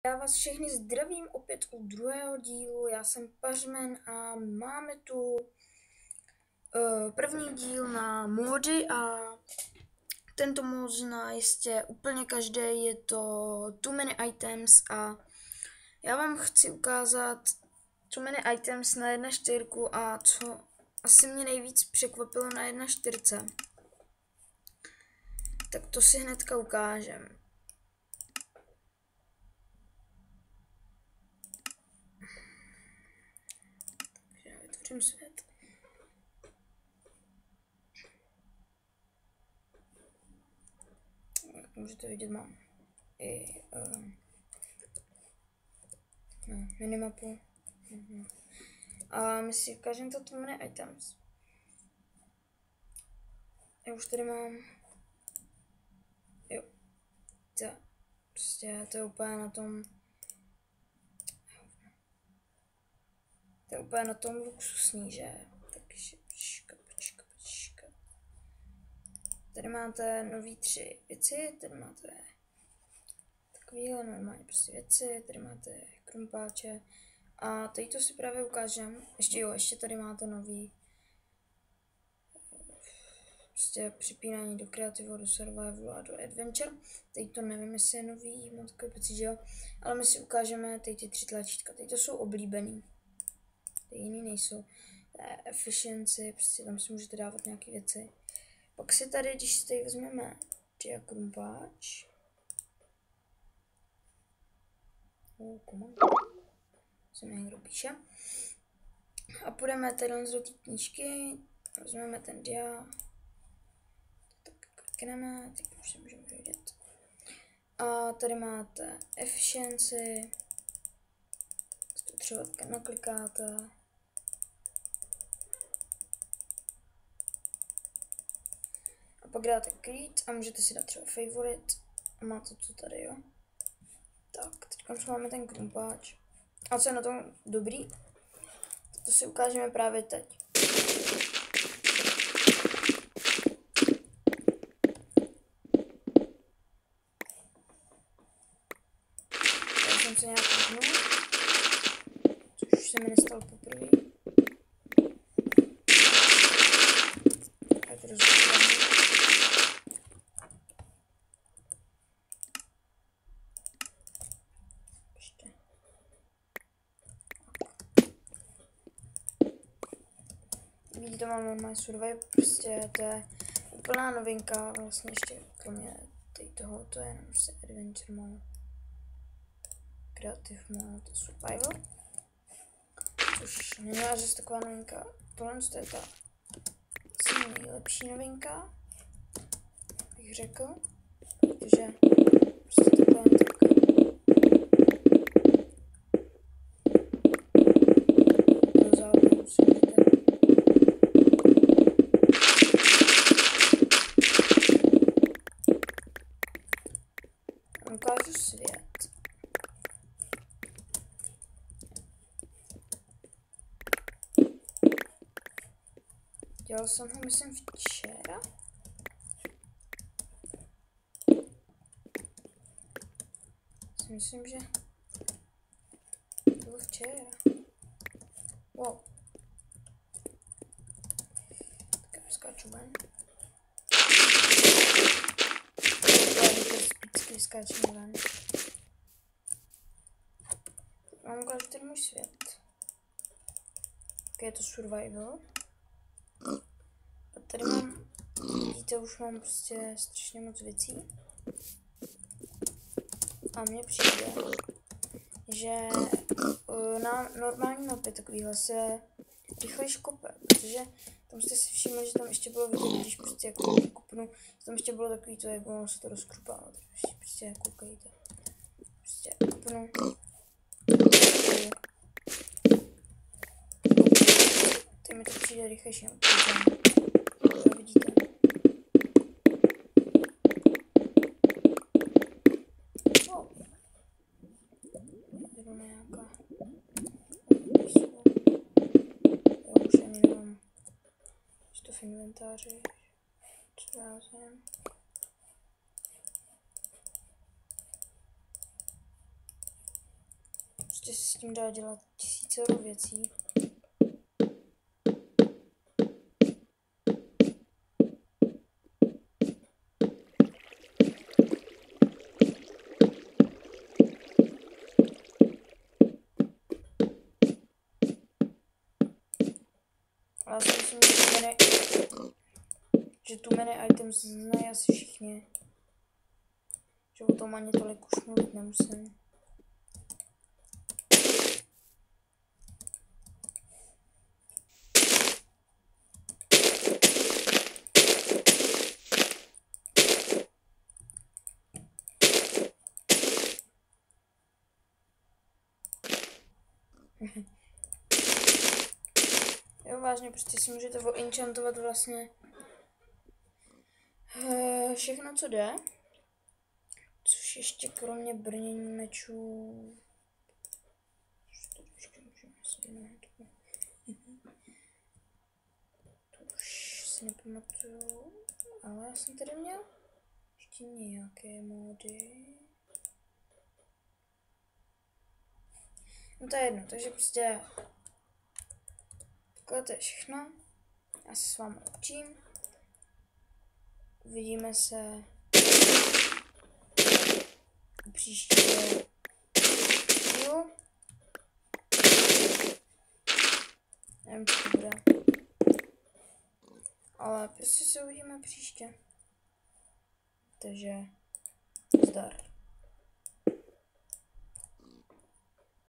Já vás všechny zdravím opět u druhého dílu, já jsem Pařmen a máme tu první díl na módy a tento mód zná jistě úplně každý, je to Too Many Items a já vám chci ukázat Too Many Items na 1.4 a co asi mě nejvíc překvapilo na 1.4. Tak to si hnedka ukážem. Vytvořím svět. Jak můžete vidět, mám i minimapu. A my si ukážeme to Too Many Items. Já už tady mám. Jo. Prostě to je úplně na tom. To je úplně na tom luxusní, že? Takže počkat. Tady máte nový 3 věci, tady máte takovýhle normálně prostě věci, tady máte krumpáče a tady to si právě ukážem. Ještě tady máte nový prostě připínání do kreativu, do survivalu a do adventure. Tady to nevím, jestli je nový, mám takový pocit, že jo, ale my si ukážeme tady ty 3 tlačítka. Tady to jsou oblíbený, tady jiný nejsou. Efficiency, prostě tam si můžete dávat nějaké věci. Pak si tady, když si tady vezmeme krumpáč, se mi někdo píše, a půjdeme tady do té knížky, vezmeme ten dia, tak klikneme, teď už se můžeme vidět. A tady máte efficiency, to třeba naklikáte. A pak dáte create a můžete si dát třeba favorite a máte to tady, jo. Tak, teď už máme ten krumpáč. A co je na tom dobrý? To si ukážeme právě teď. Tady jsem se nějak vypnul, což se mi nestalo poprvé. Je to rozhodně. Vidíte, mám normální survival, prostě to je úplná novinka, vlastně ještě kromě toho, to je jenom prostě adventure mode, creative mode, survival, což není zase taková novinka, tohle je ta asi nejlepší novinka, bych řekl, protože prostě takhle tak. Ukážu svět. Dělal jsem ho, myslím, včera. Myslím, že bylo včera. Wow. Tak já skáču ven. Skáčeme ven. Mám ukážu ten můj svět. Tak je to survival. A tady mám, vidíte, už mám prostě strašně moc věcí. A mně přijde, že na normální mapě takovýhle se rychlejš kope, protože tam jste si všimli, že tam ještě bylo vidět, když prostě jako kopnu, tam ještě bylo takový to, jak ono se to rozkrupalo, takže prostě koukejte. Prostě kopnu. Teď mi to přijde rychlejší, to vidíte. Jdu nějaká. Já už ani nemám. To v inventáři. Co já jsem. Prostě se s tím dá dělat tisíce věcí. Ale já si myslím, že tu menu items znají asi všichni. Že o tom ani tolik už mluvit nemusím. Jo, vážně, prostě si můžete enchantovat vlastně všechno, co jde. Což ještě kromě brnění mečů... To už si nepamatuju, ale já jsem tady měl ještě nějaké módy. No to je jedno, takže prostě takhle to je všechno. Já se s vámi učím. Uvidíme se u příštího dílu. Nevím, co to bude. Ale prostě se uvidíme příště. Takže zdar.